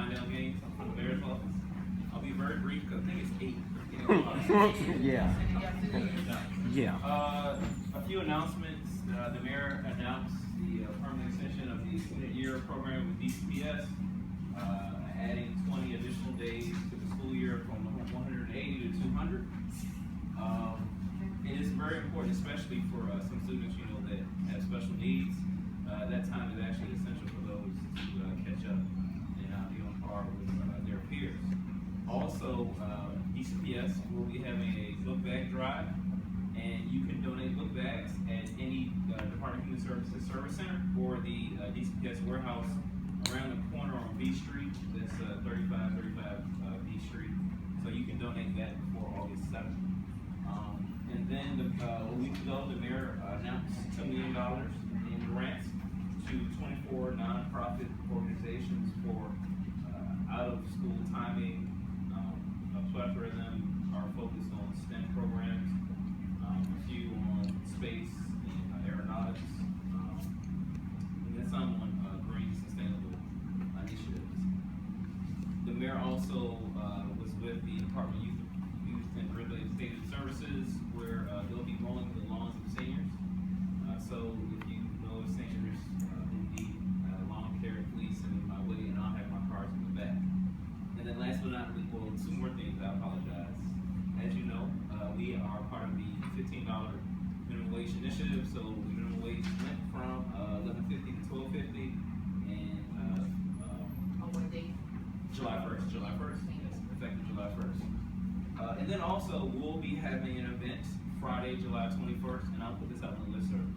wind-down games from the mayor's office. I'll be very brief because I think it's 8. Yeah. Yeah. A few announcements. The mayor announced the permanent extension of the student year program with DCPS, adding 20 additional days to the school year from 180 to 200. It is very important, especially for some students, that have special needs. That time is actually essential for those to catch up and be on par with their peers. Also, DCPS will be having a book bag drive, and you can donate book bags at any Department of Human Services Service Center or the DCPS warehouse around the corner on B Street. That's 3535 B Street. So you can donate that before August 7th. And then a week ago, the mayor announced $2 million in grants to 24 nonprofit organizations for out-of-school timing. A plethora of them are focused on STEM programs, a few on space and aeronautics, and then some on green sustainable initiatives. The mayor also was with the Department of Youth and Rehabilitative Services, where they'll be mowing the lawns of seniors. So if you know of seniors who need lawn care, please send them my way, and I'll have my cards in the back. And then last but not least, well, 2 more things, I apologize. As you know, we are part of the $15 minimum wage initiative, so the minimum wage went from $11.50 to $12.50, and on what date? July 1st, yes, effective July 1st. And then also, we'll be having an event Friday, July 21st, and I'll put this out on the listserv.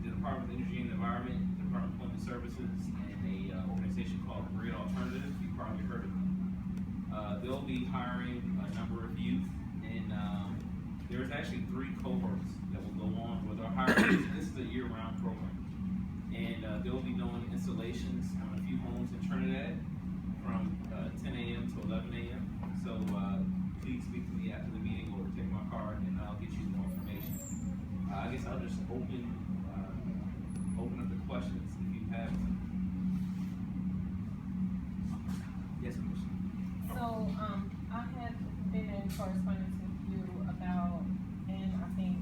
The Department of Energy and Environment, the Department of Employment Services, and a organization called Great Alternative, you probably heard of them. They'll be hiring a number of youth, and there's actually 3 cohorts that will go on with our hiring. This is a year-round program, and they'll be doing installations on a few homes in Trinidad from 10 a.m. to 11 a.m. So please speak to me after the meeting or take my card, and I'll get you more information. I guess I'll just open up the questions if you have them. Yes, Commissioner. So, I had been in correspondence with you about, and I think,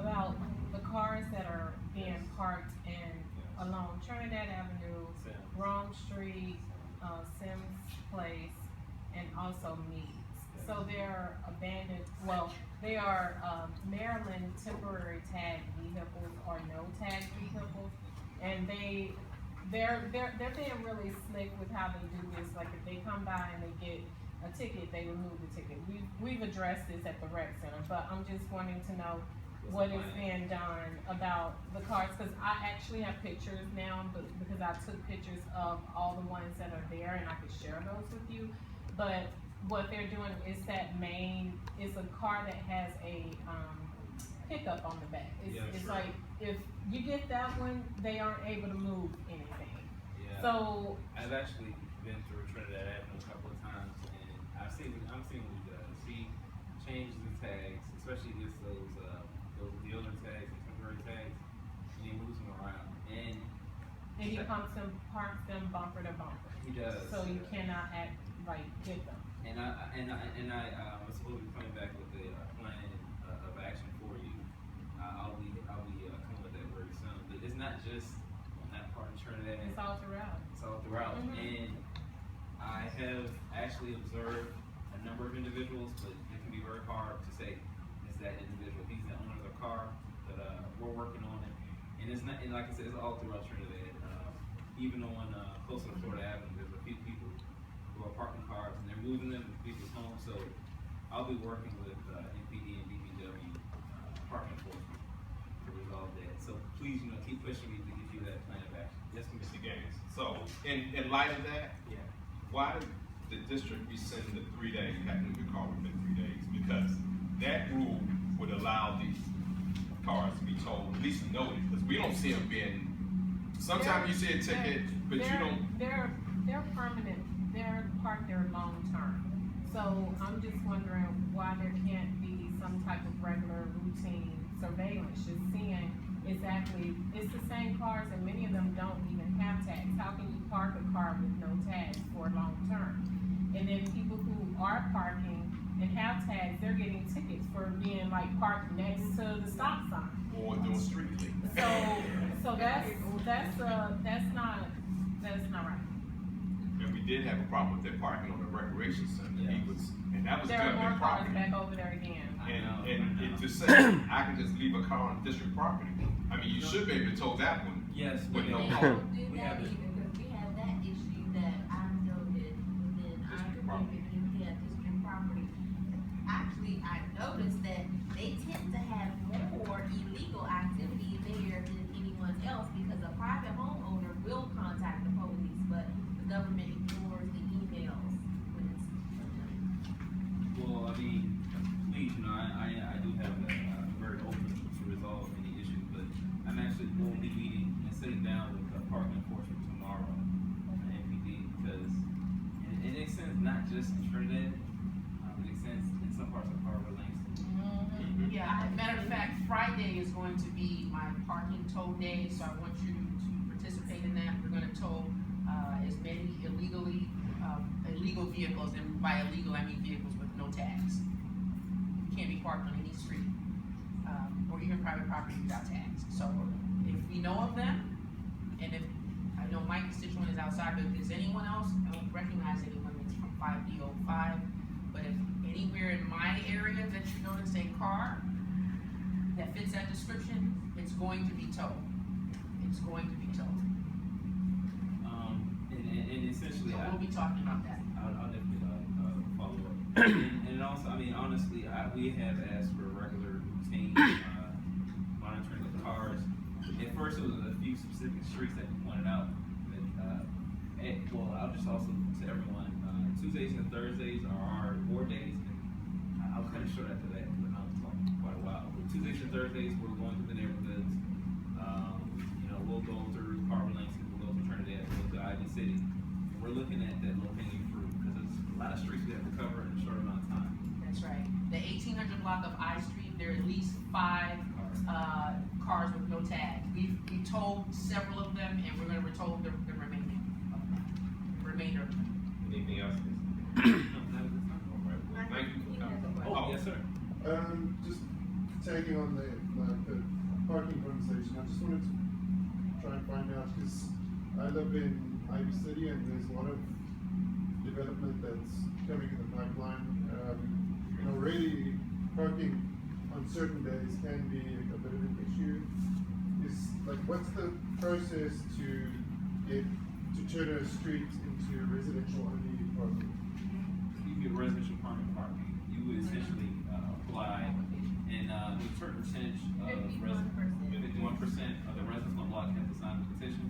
about the cars that are being parked along Trinidad Avenue, Rome Street, Sims Place, and also Meads. So they're abandoned, they are Maryland temporary tag vehicles or no tag vehicles, and they're being really slick with how they do this. Like if they come by and they get a ticket, they remove the ticket. We've addressed this at the rec center, but I'm just wanting to know what is being done about the cars, because I actually have pictures now, but because I took pictures of all the ones that are there, and I could share those with you. But what they're doing is it's a car that has a pickup on the back. It's like if you get that one, they aren't able to move anything. Yeah. So I've actually been through Trinidad Avenue a couple of times, and I'm seeing what he does. He changes the tags, especially against those dealer tags and temporary tags, and he moves them around. And he parks them bumper to bumper. He does. So you cannot get them. And I was supposed to be coming back with a plan of action for you. I'll be coming with that very soon. But it's not just on that part of Trinidad. It's all throughout. It's all throughout. And I have actually observed a number of individuals, but it can be very hard to say it's that individual. He's the owner of the car, but we're working on it. And it's not, and like I said, it's all throughout Trinidad. Even on closer to Florida Avenue, there's a few people who are parking cars and they're moving them to people's homes. So I'll be working with MPD and DPW Department Enforcement to resolve that. So please, keep pushing me to get you that plan of action. Yes, Mr. Gaines. So in light of that, Yeah. why did the district rescind the 3 days? You have to move your car within 3 days, because that rule would allow these cars to be towed, at least noted, because we don't see them being. Sometimes you see a ticket, but you don't. They're permanent. They're parked there long term. So I'm just wondering why there can't be some type of regular routine surveillance, just seeing exactly. It's the same cars, and many of them don't even have tags. How can you park a car with no tags for long term. And then people who are parking and have tags, they're getting tickets for being like parked next to the stop sign. Or doing street cleaning. So that's not right. And we did have a problem with that parking on the recreation center. And that was There are more government cars property. back over there again. And to say, I can just leave a car on district property. I mean, you should be able to tow that one. Yes, With no They car. don't do We that have it. either, because we have that issue that I noted within our District property. community, we have district property. Actually, I noticed that they tend to have more illegal activity there than anyone else, because a private homeowner will contact the police, but the government ignores the emails when it's. well, I mean, please, I do have a very open to resolve any issues, but I'm actually going to be meeting and sitting down with park enforcement tomorrow, MPD, because it extends not just in Trinidad, it extends in some parts of Harbor Langston. Yeah, matter of fact, Friday is going to be my parking tow day, so I want you to participate in that. We're gonna tow, as many illegal vehicles, and by illegal, I mean vehicles with no tags. Can't be parked on any street, or even private property without tags. So if we know of them, and if, I know my constituent is outside, but if there's anyone else, I don't recognize anyone that's from 5D05, but if anywhere in my area that you notice a car that fits that description, it's going to be towed. It's going to be towed. And essentially, So we'll be talking about that. I'll definitely follow up. And also, I mean, honestly, we have asked for a regular routine monitoring of cars. At first, it was a few specific streets that we pointed out. But, well, I'll just also to everyone, Tuesdays and Thursdays are our board days. And I'll cut it short after that, but I'll talk quite a while. But Tuesdays and Thursdays, we're going through the neighborhoods. We'll go through Harbor Langston, we'll go through Trinidad, we'll go to Ivy City. And we're looking at that low-hanging fruit, because there's a lot of streets we have to cover in a short amount of time. That's right. The 1800 block of I Street, there are at least 5 cars with no tag. We told several of them, and we're gonna retold the remainder of them. Anything else? No, that was the time. All right, well, thank you. He has a question. Oh, yes, sir. Just tagging on the parking conversation, I just wanted to try and find out, because I live in Ivy City and there's a lot of development that's coming in the pipeline. Already parking on certain days can be a bit of an issue. What's the process to turn a street into residential only parking? You get residential permit parking, you would essentially apply, and a certain percentage of 51% of the residents on the block have to sign the petition,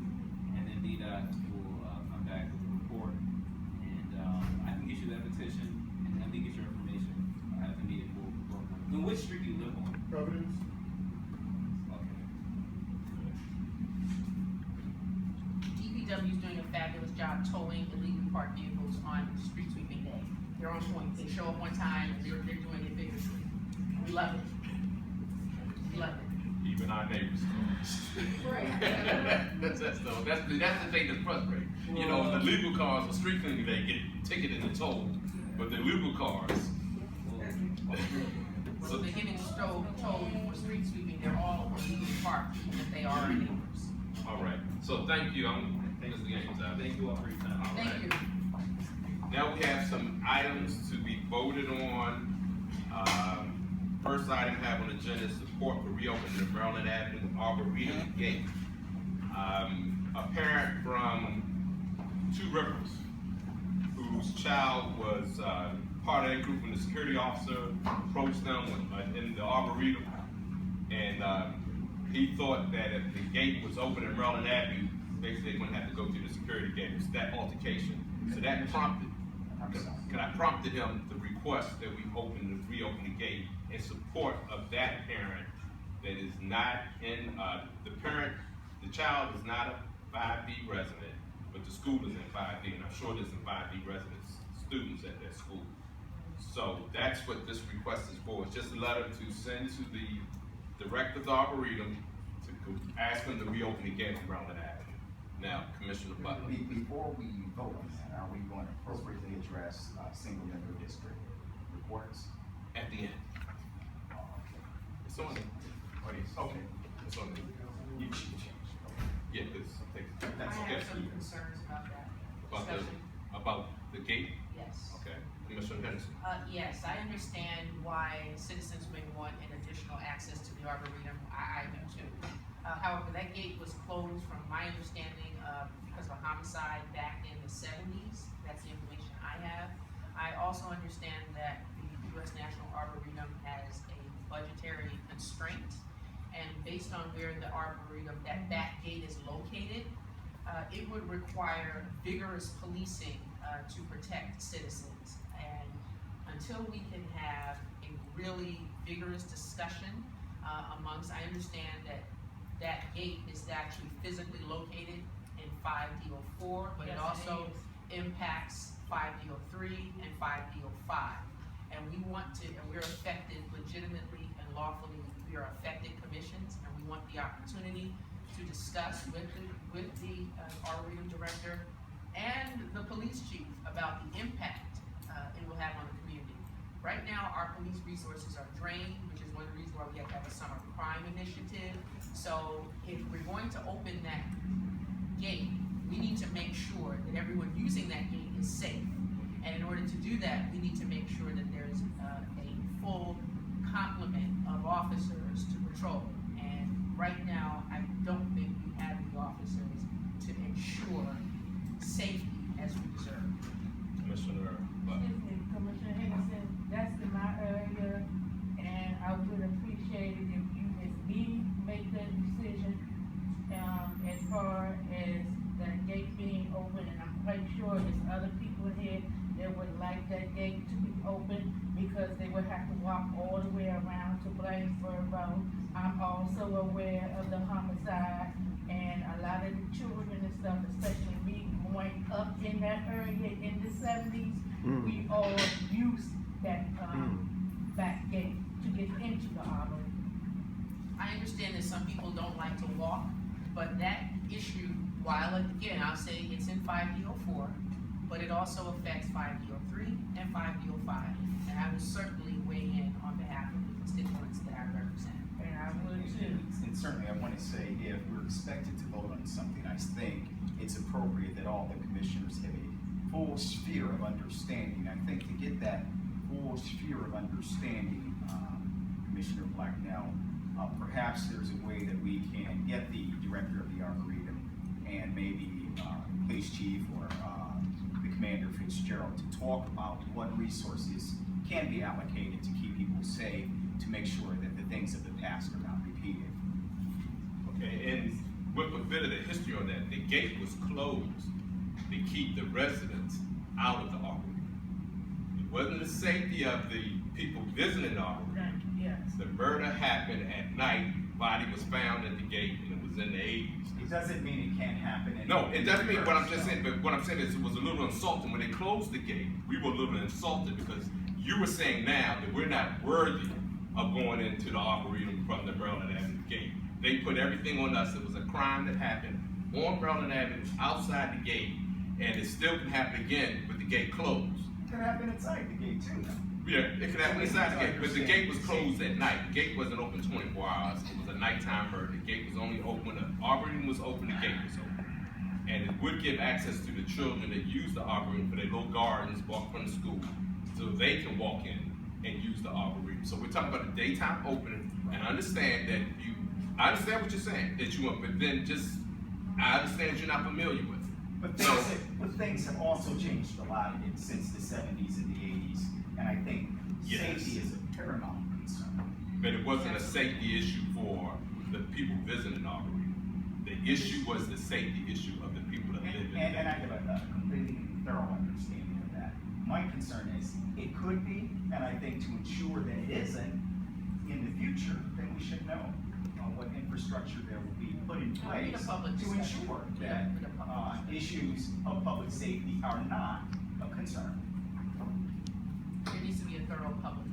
and then DDOT will come back with a report, and I can get you that petition, and let me get your information at the meeting. And which street do you live on? Providence? Okay. DPW is doing a fabulous job towing illegally parked vehicles on street sweeping day. They're on point. They show up on time, and they're doing it vigorously. We love it. We love it. Even our neighbors. Right. That's the thing that's frustrating. The legal cars for street cleaning, they get ticketed and towed, but the illegal cars. So they're getting towed for street sweeping. They're all illegally parked, and if they are our neighbors. All right, so thank you, Mr. Gaines. Thank you all for your time. All Thank right. you. Now we have some items to be voted on. First item have on the agenda is support for reopening the Maryland Avenue Arboretum Gate. A parent from Two Rivers, whose child was part of that group when the security officer approached them in the Arboretum. And he thought that if the gate was open in Maryland Avenue, basically they wouldn't have to go through the security gate. It was that altercation. So that prompted him to request that we reopen the gate in support of that parent that is not in, the child is not a 5D resident, but the school is in 5D, and I'm sure there's some 5D residents, students at that school. So that's what this request is for. It's just a letter to send to the director of the Arboretum to ask them to reopen the gate on Maryland Avenue. Now, Commissioner Butler. Before we vote on that, are we going to appropriately address, single member district reports? At the end. It's on the, Okay. it's on the, You changed. yeah, this, I that's, have some concerns about that discussion. about the gate, Yes. okay, Commissioner Henderson. Yes, I understand why citizens may want an additional access to the Arboretum. I do too. However, that gate was closed from my understanding, because of a homicide back in the 70s. That's the information I have. I also understand that the U.S. National Arboretum has a budgetary constraint. And based on where the Arboretum, that back gate is located, it would require vigorous policing to protect citizens. And until we can have a really vigorous discussion amongst, I understand that that gate is actually physically located in 5D04, but it Yes, it also is. impacts 5D03 and 5D05. And we want to, and we're affected legitimately and lawfully, we are affected commissions, and we want the opportunity to discuss with the Arboretum director and the police chief about the impact it will have on the community. Right now, our police resources are drained, which is one of the reasons why we have to have a summer crime initiative. So if we're going to open that gate, we need to make sure that everyone using that gate is safe. And in order to do that, we need to make sure that there's a full complement of officers to patrol. And right now, I don't think we have the officers to ensure safety as we deserve. Commissioner Butler. Excuse me, Commissioner Henderson, that's in my area, and I would appreciate it if you, as me, make that decision, as far as that gate being open, and I'm quite sure there's other people here that would like that gate to be open, because they would have to walk all the way around to Blacksburg Road. I'm also aware of the homicide, and a lot of the children and stuff, especially me, growing up in that area in the 70s, we all used that, back gate to get into the arbor. I understand that some people don't like to walk, but that issue, while again, I'll say it's in 5D04, but it also affects 5D03 and 5D05. And I will certainly weigh in on behalf of the constituents that I represent. And I would too. And certainly, I want to say, if we're expected to vote on something, I think it's appropriate that all the commissioners have a full sphere of understanding. I think to get that full sphere of understanding, Commissioner Blacknell, perhaps there's a way that we can get the director of the Arboretum and maybe police chief or the commander Fitzgerald to talk about what resources can be allocated to keep people safe, to make sure that the things of the past are not repeated. Okay, and with a bit of the history on that, the gate was closed to keep the residents out of the Arboretum. It wasn't the safety of the people visiting the Arboretum. Yes. The murder happened at night, body was found at the gate, and it was in the 80s. It doesn't mean it can't happen. No, it doesn't mean what I'm just saying, but what I'm saying is it was a little insulting. When they closed the gate, we were a little insulted because you were saying now that we're not worthy of going into the Arboretum from the Maryland Avenue gate. They put everything on us. It was a crime that happened on Maryland Avenue, outside the gate, and it still can happen again with the gate closed. It could happen inside the gate too. Yeah, it could happen inside the gate, but the gate was closed at night. The gate wasn't open 24 hours. It was a nighttime murder. The gate was only open when the Arboretum was open, the gate was open. And it would give access to the children that use the Arboretum for their little gardens, walk from the school, so they can walk in and use the Arboretum. So we're talking about the daytime opening, and I understand that I understand what you're saying, that you want, but then I understand you're not familiar with it. But things have also changed a lot since the 70s and the 80s, and I think Yes. safety is a paramount concern. But it wasn't a safety issue for the people visiting the Arboretum. The issue was the safety issue of the people that live in And I there. have a completely thorough understanding of that. My concern is, it could be, and I think to ensure that it isn't, in the future, then we should know what infrastructure there will be put in We need a place public to discussion. ensure Yeah, that we need a public issues of public safety are not a concern. There needs to be a thorough public